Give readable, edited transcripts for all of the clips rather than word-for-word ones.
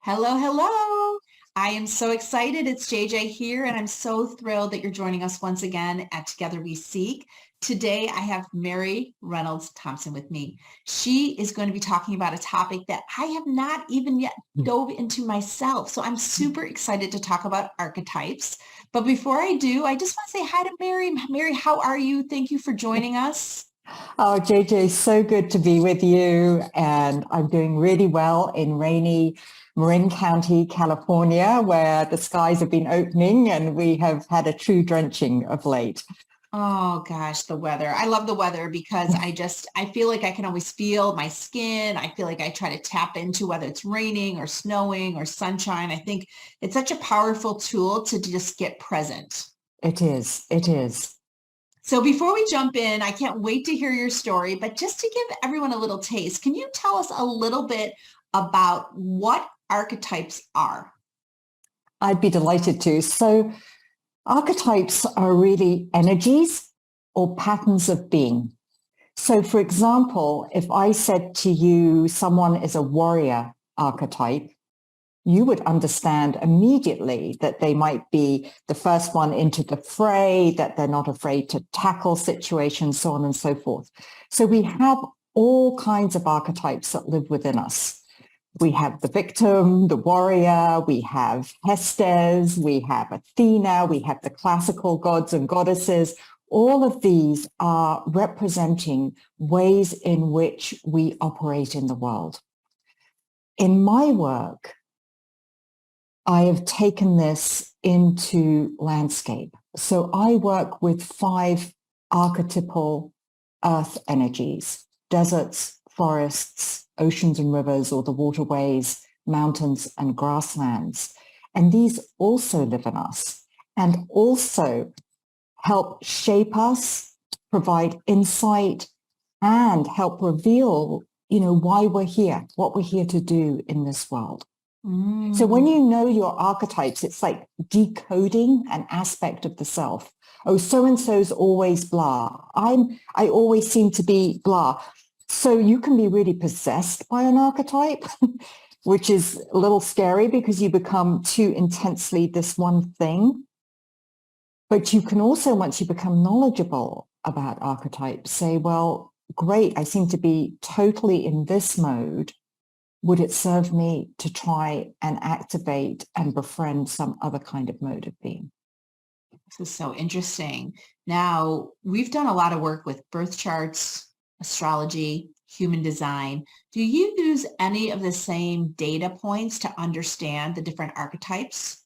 Hello, hello. I am so excited. It's JJ here, and I'm so thrilled that you're joining us once again at Together We Seek. Today, I have Mary Reynolds Thompson with me. She is going to be talking about a topic that I have not even yet dove into myself. So I'm super excited to talk about archetypes. But before I do, I just want to say hi to Mary. Mary, how are you? Thank you for joining us. Oh, JJ, so good to be with you. And I'm doing really well in rainy Marin County, California, where the skies have been opening and we have had a true drenching of late. Oh gosh, the weather. I love the weather because I feel like I can always feel my skin. I feel like I try to tap into whether it's raining or snowing or sunshine. I think it's such a powerful tool to just get present. It is. It is. So before we jump in, I can't wait to hear your story, but just to give everyone a little taste, can you tell us a little bit about what archetypes are? I'd be delighted to. So archetypes are really energies or patterns of being. So for example, if I said to you, someone is a warrior archetype, you would understand immediately that they might be the first one into the fray, that they're not afraid to tackle situations, so on and so forth. So we have all kinds of archetypes that live within us. We have the victim, the warrior, we have Hestes, we have Athena, we have the classical gods and goddesses. All of these are representing ways in which we operate in the world. In my work, I have taken this into landscape. So I work with 5 archetypal earth energies: deserts, forests, oceans and rivers, or the waterways, mountains and grasslands. And these also live in us and also help shape us, provide insight, and help reveal, why we're here, what we're here to do in this world. So when you know your archetypes, it's like decoding an aspect of the self. Oh, so-and-so's always blah. I always seem to be blah. So you can be really possessed by an archetype, which is a little scary because you become too intensely this one thing. But you can also, once you become knowledgeable about archetypes, say, well, great, I seem to be totally in this mode. Would it serve me to try and activate and befriend some other kind of mode of being? This is so interesting. Now, we've done a lot of work with birth charts, astrology, human design. Do you use any of the same data points to understand the different archetypes?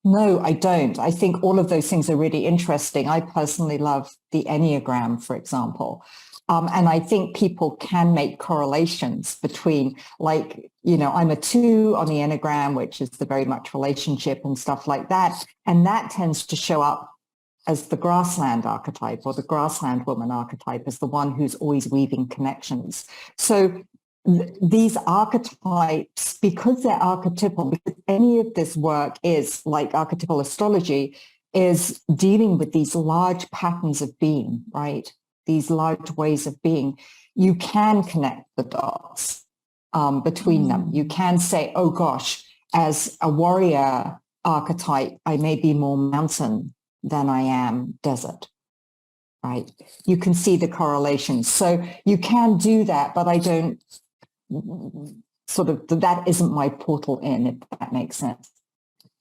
No, I don't. I think all of those things are really interesting. I personally love the Enneagram, for example. And I think people can make correlations between, like, I'm a 2 on the Enneagram, which is the very much relationship and stuff like that. And that tends to show up as the grassland archetype, or the grassland woman archetype, as the one who's always weaving connections. So these archetypes, because they're archetypal, because any of this work is like archetypal astrology, is dealing with these large patterns of being, right? These large ways of being, you can connect the dots between them. You can say, oh gosh, as a warrior archetype, I may be more mountain than I am desert, right? You can see the correlations. So you can do that, but I don't that isn't my portal in, if that makes sense.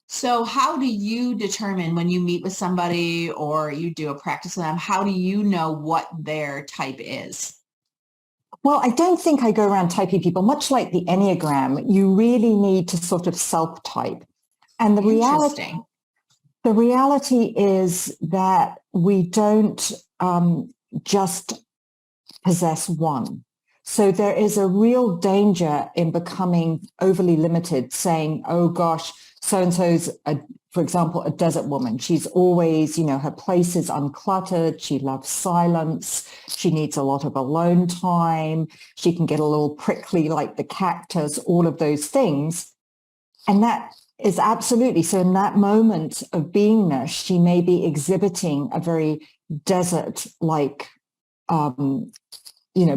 So how do you determine when you meet with somebody or you do a practice with them, how do you know what their type is? Well, I don't think I go around typing people. Much like the Enneagram, you really need to sort of self-type. And the reality is that we don't just possess one. So there is a real danger in becoming overly limited, saying, oh gosh, so-and-so's, for example, a desert woman. She's always, her place is uncluttered. She loves silence. She needs a lot of alone time. She can get a little prickly like the cactus, all of those things. And that is absolutely, so in that moment of beingness, she may be exhibiting a very desert-like,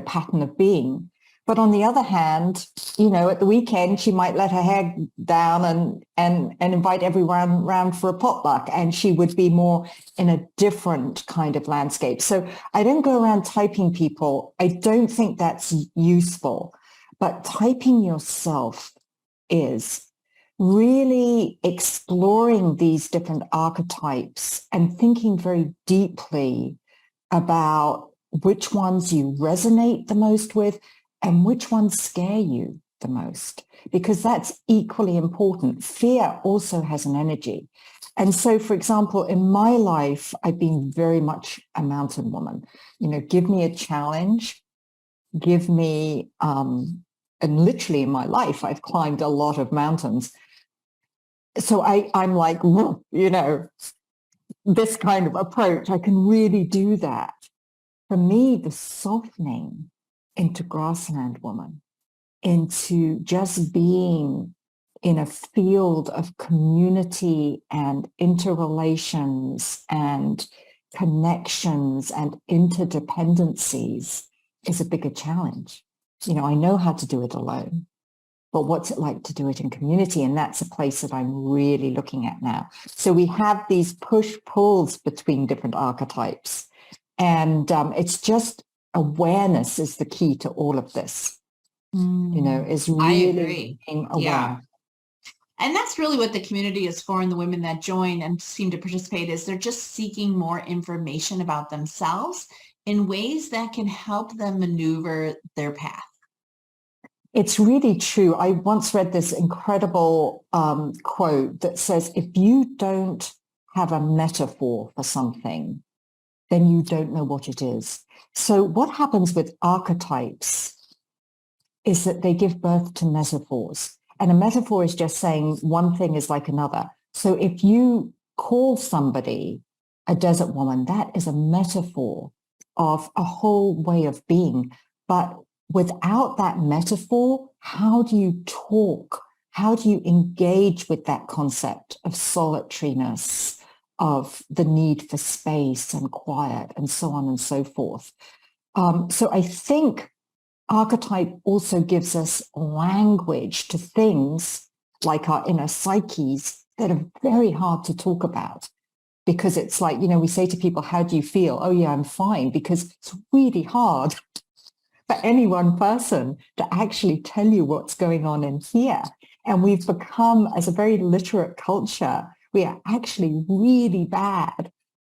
pattern of being. But on the other hand, at the weekend, she might let her hair down and invite everyone round for a potluck, and she would be more in a different kind of landscape. So I don't go around typing people. I don't think that's useful. But typing yourself is really exploring these different archetypes and thinking very deeply about which ones you resonate the most with and which ones scare you the most, because that's equally important. Fear also has an energy. And so, for example, in my life, I've been very much a mountain woman. Give me a challenge, give me, and literally in my life, I've climbed a lot of mountains. So I'm like, this kind of approach, I can really do that. For me, the softening into grassland woman, into just being in a field of community and interrelations and connections and interdependencies is a bigger challenge. I know how to do it alone, but what's it like to do it in community? And that's a place that I'm really looking at now. So we have these push-pulls between different archetypes. And it's just awareness is the key to all of this, is really being aware. Yeah. And that's really what the community is for, and the women that join and seem to participate is they're just seeking more information about themselves in ways that can help them maneuver their path. It's really true. I once read this incredible quote that says, if you don't have a metaphor for something, then you don't know what it is. So what happens with archetypes is that they give birth to metaphors. And a metaphor is just saying one thing is like another. So if you call somebody a desert woman, that is a metaphor of a whole way of being. But without that metaphor, how do you talk? How do you engage with that concept of solitariness, of the need for space and quiet and so on and so forth? So I think archetype also gives us language to things like our inner psyches that are very hard to talk about, because it's like, we say to people, how do you feel? Oh yeah, I'm fine, because it's really hard for any one person to actually tell you what's going on in here. And we've become, as a very literate culture, we are actually really bad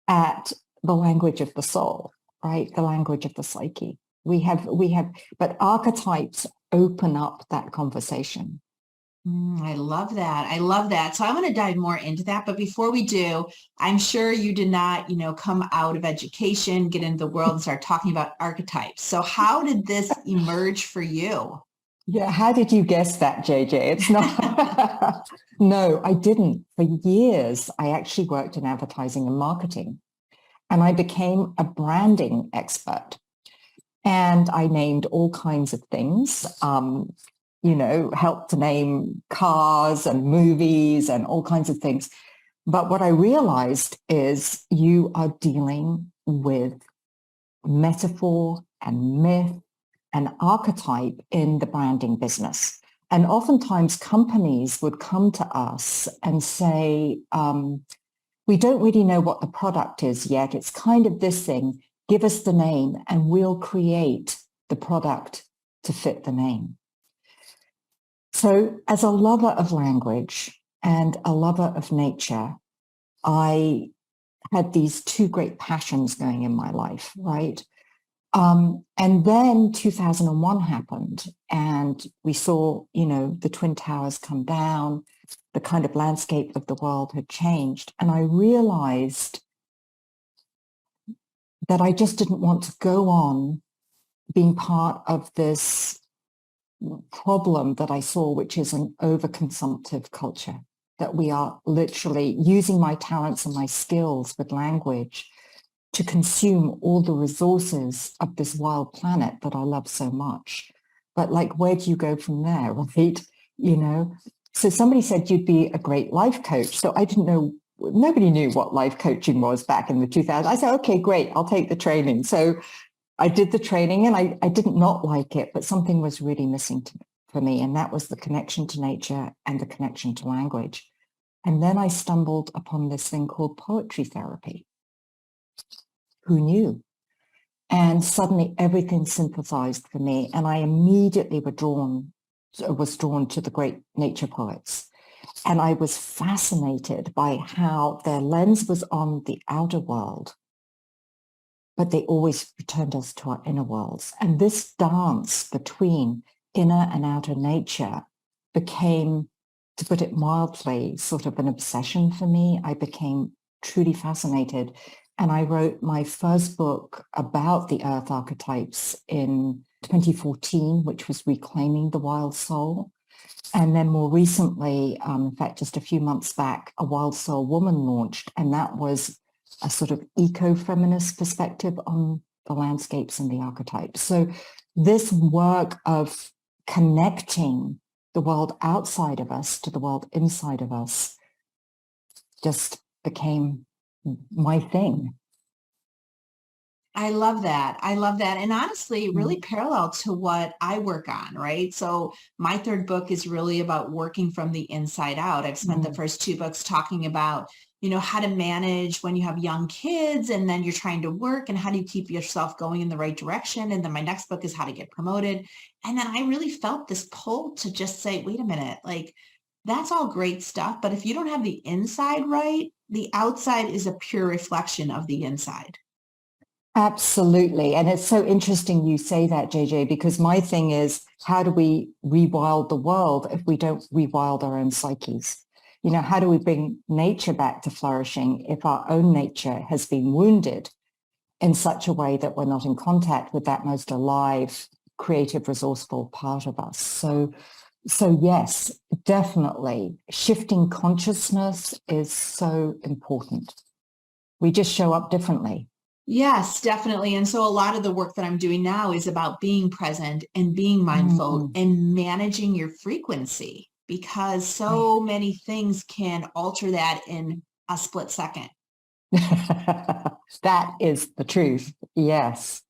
at the language of the soul, right? The language of the psyche. But archetypes open up that conversation. I love that. I love that. So I want to dive more into that. But before we do, I'm sure you did not, come out of education, get into the world and start talking about archetypes. So how did this emerge for you? Yeah. How did you guess that, JJ? It's not. No, I didn't. For years, I actually worked in advertising and marketing, and I became a branding expert. And I named all kinds of things, helped to name cars and movies and all kinds of things. But what I realized is you are dealing with metaphor and myth and archetype in the branding business. And oftentimes companies would come to us and say, we don't really know what the product is yet. It's kind of this thing. Give us the name and we'll create the product to fit the name. So as a lover of language and a lover of nature, I had these two great passions going in my life, right? And then 2001 happened and we saw, the Twin Towers come down, the kind of landscape of the world had changed. And I realized that I just didn't want to go on being part of this problem that I saw, which is an overconsumptive culture, that we are literally using my talents and my skills with language to consume all the resources of this wild planet that I love so much. But where do you go from there, right? So somebody said you'd be a great life coach. So I didn't know, nobody knew what life coaching was back in the 2000s. I said, okay, great, I'll take the training. So I did the training and I did not like it, but something was really missing for me. And that was the connection to nature and the connection to language. And then I stumbled upon this thing called poetry therapy. Who knew? And suddenly everything synthesized for me. And I immediately was drawn to the great nature poets. And I was fascinated by how their lens was on the outer world, but they always returned us to our inner worlds. And this dance between inner and outer nature became, to put it mildly, sort of an obsession for me. I became truly fascinated. And I wrote my first book about the Earth Archetypes in 2014, which was Reclaiming the Wild Soul. And then more recently, in fact, just a few months back, A Wild Soul Woman launched, and that was a sort of eco-feminist perspective on the landscapes and the archetypes. So this work of connecting the world outside of us to the world inside of us just became my thing. I love that. I love that. And honestly, really parallel to what I work on, right? So my third book is really about working from the inside out. I've spent the first two books talking about, how to manage when you have young kids and then you're trying to work, and how do you keep yourself going in the right direction? And then my next book is how to get promoted. And then I really felt this pull to just say, wait a minute, like that's all great stuff. But if you don't have the inside right, the outside is a pure reflection of the inside. Absolutely. And it's so interesting you say that, JJ, because my thing is, how do we rewild the world if we don't rewild our own psyches? How do we bring nature back to flourishing if our own nature has been wounded in such a way that we're not in contact with that most alive, creative, resourceful part of us? So yes, definitely. Shifting consciousness is so important. We just show up differently. Yes, definitely. And so a lot of the work that I'm doing now is about being present and being mindful and managing your frequency, because so many things can alter that in a split second. That is the truth. Yes,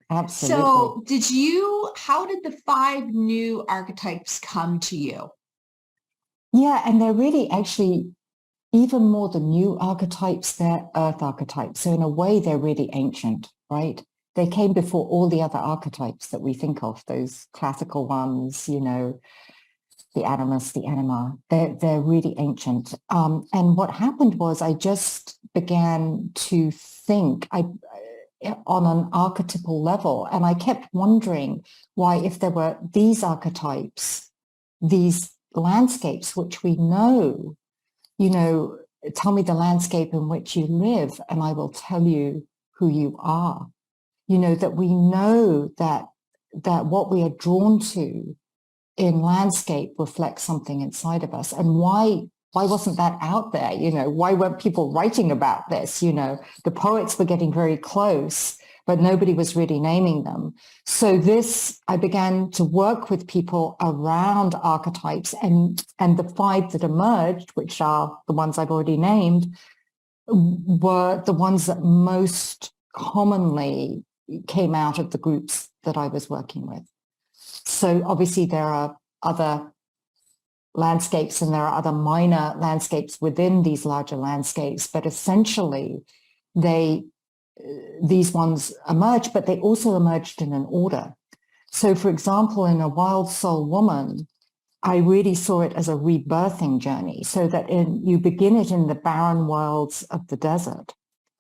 absolutely. So how did the 5 new archetypes come to you? Yeah, and they're really actually even more than new archetypes, they're Earth archetypes. So in a way, they're really ancient, right? They came before all the other archetypes that we think of, those classical ones, the animus, the anima. They're really ancient. And what happened was I just began to think on an archetypal level. And I kept wondering why, if there were these archetypes, these landscapes, which we know, tell me the landscape in which you live and I will tell you who you are. That we know that what we are drawn to in landscape reflects something inside of us. And why wasn't that out there? Why weren't people writing about this? The poets were getting very close, but nobody was really naming them. So I began to work with people around archetypes, and the 5 that emerged, which are the ones I've already named, were the ones that most commonly came out of the groups that I was working with. So obviously there are other landscapes and there are other minor landscapes within these larger landscapes, but essentially these ones emerged, but they also emerged in an order. So for example, in A Wild Soul Woman, I really saw it as a rebirthing journey, so that you begin it in the barren wilds of the desert.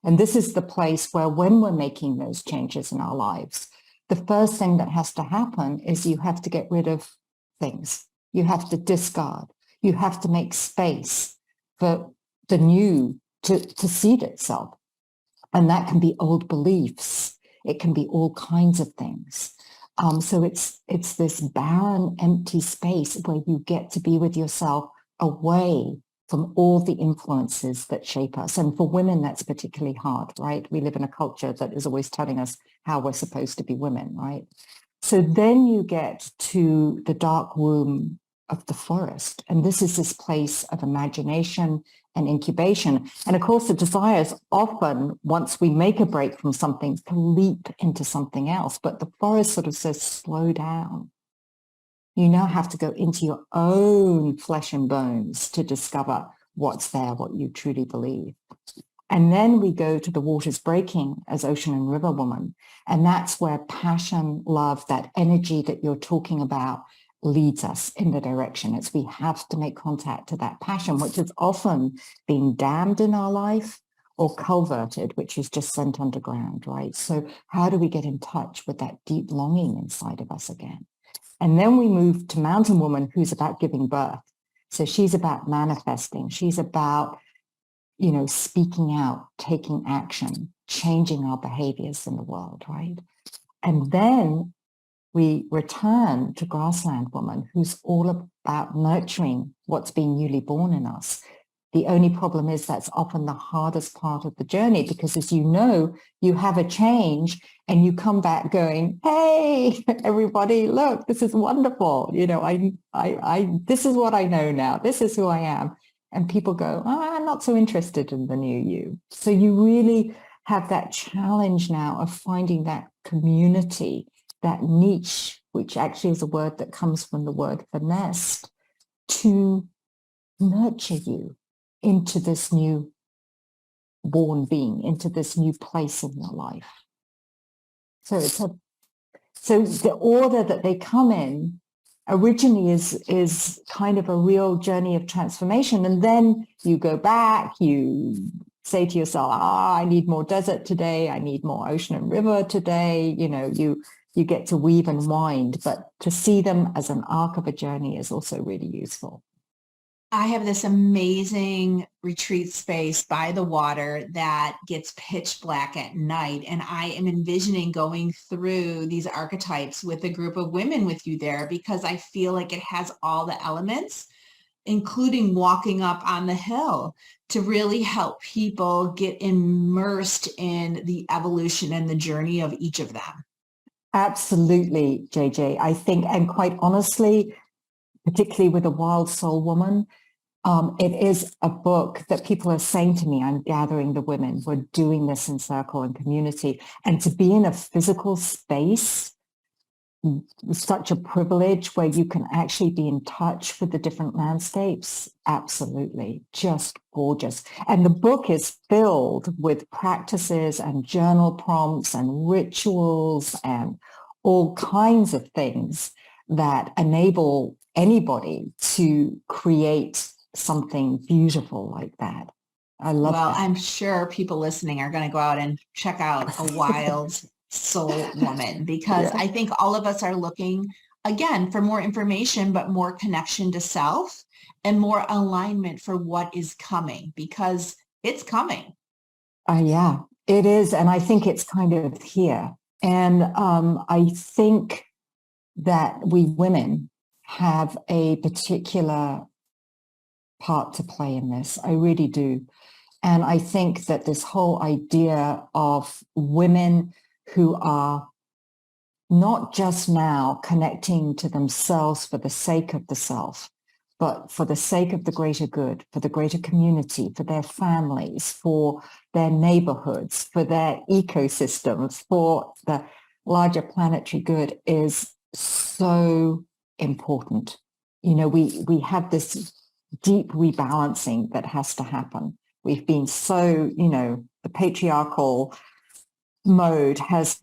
And this is the place where, when we're making those changes in our lives, the first thing that has to happen is you have to get rid of things. You have to discard. You have to make space for the new to seed itself. And that can be old beliefs. It can be all kinds of things. So it's this barren, empty space where you get to be with yourself, away from all the influences that shape us. And for women, that's particularly hard, right? We live in a culture that is always telling us how we're supposed to be women, right? So then you get to the dark womb of the forest. And this is this place of imagination and incubation. And of course, the desire is often, once we make a break from something, to leap into something else. But the forest sort of says, slow down. You now have to go into your own flesh and bones to discover what's there, what you truly believe. And then we go to the waters breaking as ocean and river woman. And that's where passion, love, that energy that you're talking about leads us in the direction. It's we have to make contact to that passion, which has often been dammed in our life or culverted, which is just sent underground, right? So how do we get in touch with that deep longing inside of us again? And then we move to mountain woman, who's about giving birth. So she's about manifesting. She's about, speaking out, taking action, changing our behaviors in the world, right? And then we return to grassland woman, who's all about nurturing what's been newly born in us. The only problem is that's often the hardest part of the journey, because as you know, you have a change and you come back going, hey, everybody, look, this is wonderful. This is what I know now. This is who I am. And people go, I'm not so interested in the new you. So you really have that challenge now of finding that community, that niche, which actually is a word that comes from the word finesse, to nurture you into this new born being, into this new place in your life. So so the order that they come in originally is kind of a real journey of transformation. And then you go back, you say to yourself, I need more desert today. I need more ocean and river today. You get to weave and wind, but to see them as an arc of a journey is also really useful. I have this amazing retreat space by the water that gets pitch black at night. And I am envisioning going through these archetypes with a group of women with you there, because I feel like it has all the elements, including walking up on the hill, to really help people get immersed in the evolution and the journey of each of them. Absolutely, JJ. I think, and quite honestly, particularly with a wild soul woman, it is a book that people are saying to me, I'm gathering the women, we're doing this in circle and community. And to be in a physical space is such a privilege where you can actually be in touch with the different landscapes. Absolutely. Just gorgeous. And the book is filled with practices and journal prompts and rituals and all kinds of things that enable anybody to create something beautiful like that. I love that. I'm sure people listening are going to go out and check out A Wild Soul Woman, because I think all of us are looking, again, for more information, but more connection to self and more alignment for what is coming, because it's coming. Yeah, it is. And I think it's kind of here. And I think that we women have a particular part to play in this. I really do. And I think that this whole idea of women who are not just now connecting to themselves for the sake of the self, but for the sake of the greater good, for the greater community, for their families, for their neighborhoods, for their ecosystems, for the larger planetary good, is so important. We have this deep rebalancing that has to happen. We've been so, the patriarchal mode has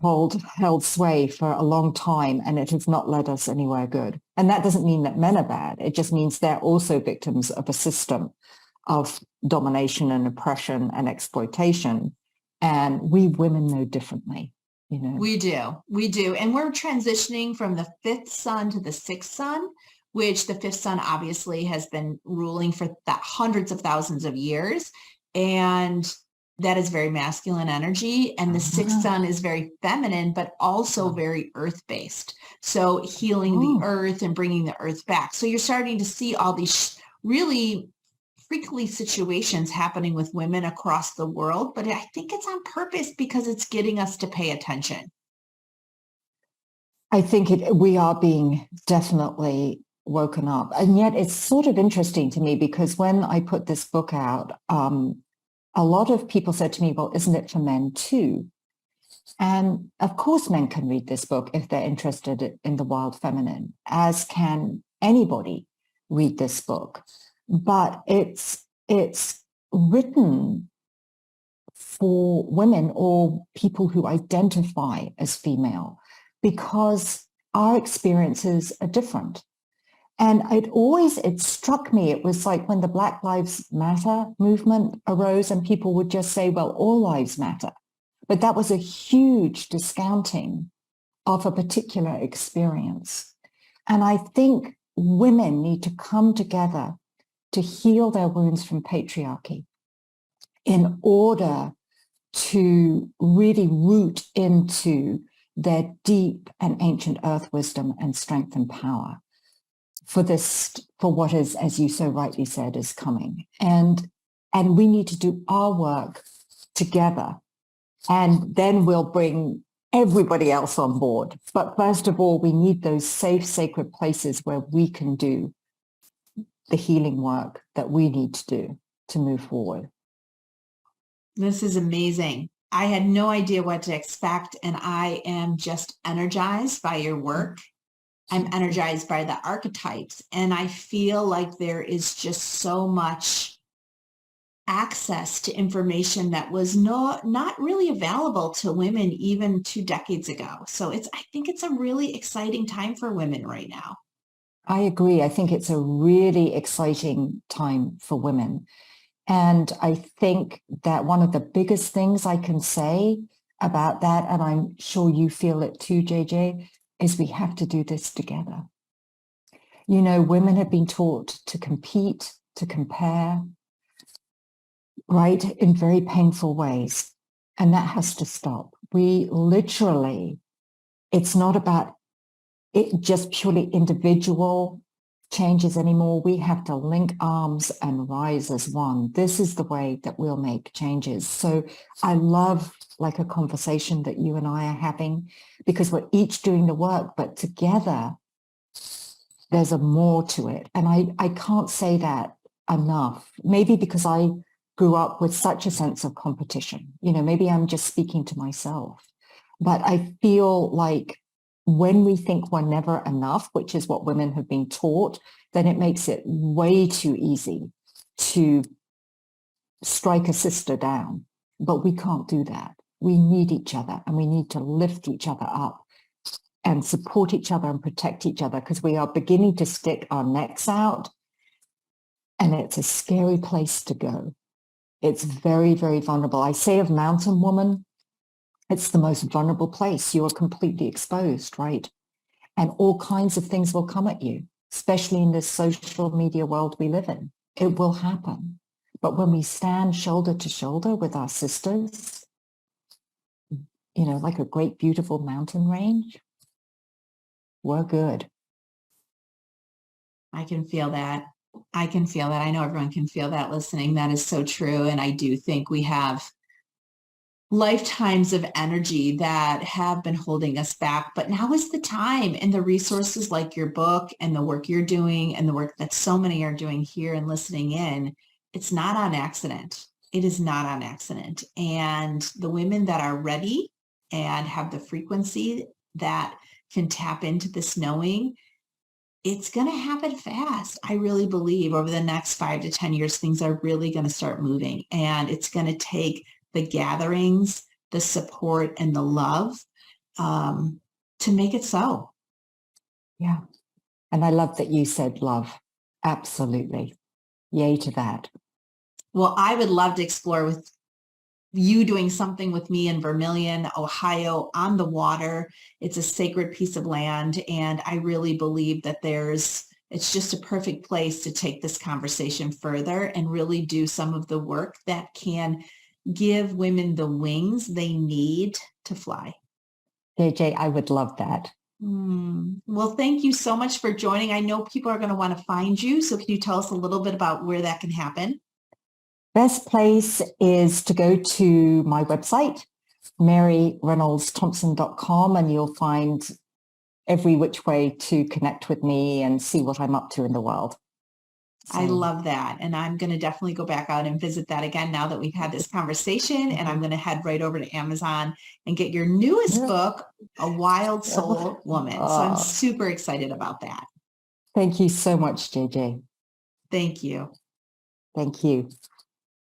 held sway for a long time, and it has not led us anywhere good. And that doesn't mean that men are bad. It just means they're also victims of a system of domination and oppression and exploitation. And we women know differently. We do. And we're transitioning from the fifth sun to the sixth sun, which the fifth sun obviously has been ruling for hundreds of thousands of years. And that is very masculine energy. And the sixth sun is very feminine, but also very earth-based. So healing the earth and bringing the earth back. So you're starting to see all these really freakly situations happening with women across the world, but I think it's on purpose because it's getting us to pay attention. I think we are being definitely woken up. And yet it's sort of interesting to me because when I put this book out, a lot of people said to me, well, isn't it for men too? And of course, men can read this book if they're interested in the wild feminine, as can anybody read this book. But it's written for women or people who identify as female because our experiences are different. And it struck me, it was like when the Black Lives Matter movement arose and people would just say, well, all lives matter. But that was a huge discounting of a particular experience. And I think women need to come together to heal their wounds from patriarchy in order to really root into their deep and ancient earth wisdom and strength and power for what is, as you so rightly said, is coming. And we need to do our work together. And then we'll bring everybody else on board. But first of all, we need those safe, sacred places where we can do the healing work that we need to do to move forward. This is amazing. I had no idea what to expect, and I am just energized by your work. I'm energized by the archetypes, and I feel like there is just so much access to information that was not really available to women even 2 decades ago. So I think it's a really exciting time for women right now. I agree. I think it's a really exciting time for women. And I think that one of the biggest things I can say about that, and I'm sure you feel it too, JJ, is we have to do this together. You know, women have been taught to compete, to compare, right, in very painful ways. And that has to stop. We literally, it's not about it just purely individual changes anymore. We have to link arms and rise as one. This is the way that we'll make changes. So I love like a conversation that you and I are having because we're each doing the work, but together there's a more to it. And I can't say that enough, maybe because I grew up with such a sense of competition. You know, maybe I'm just speaking to myself, but I feel like when we think we're never enough, which is what women have been taught, then it makes it way too easy to strike a sister down. But we can't do that. We need each other and we need to lift each other up and support each other and protect each other because we are beginning to stick our necks out and it's a scary place to go. It's very, very vulnerable. I say of mountain woman, it's the most vulnerable place. You are completely exposed, right? And all kinds of things will come at you, especially in this social media world we live in. It will happen. But when we stand shoulder to shoulder with our sisters, you know, like a great, beautiful mountain range, we're good. I can feel that. I can feel that. I know everyone can feel that listening. That is so true. And I do think we have lifetimes of energy that have been holding us back, but now is the time, and the resources like your book and the work you're doing and the work that so many are doing here and listening in, it's not on accident. It is not on accident. And the women that are ready and have the frequency that can tap into this knowing, it's going to happen fast. I really believe over the next 5 to 10 years, things are really going to start moving, and it's going to take the gatherings, the support, and the love to make it so. Yeah. And I love that you said love. Absolutely. Yay to that. Well, I would love to explore with you doing something with me in Vermilion, Ohio, on the water. It's a sacred piece of land. And I really believe that it's just a perfect place to take this conversation further and really do some of the work that can give women the wings they need to fly. JJ, I would love that. Well, thank you so much for joining. I know people are going to want to find you. So can you tell us a little bit about where that can happen? Best place is to go to my website, MaryReynoldsThompson.com, and you'll find every which way to connect with me and see what I'm up to in the world. So, I love that. And I'm going to definitely go back out and visit that again now that we've had this conversation. And I'm going to head right over to Amazon and get your newest book, A Wild Soul Woman. So I'm super excited about that. Thank you so much, JJ. Thank you. Thank you.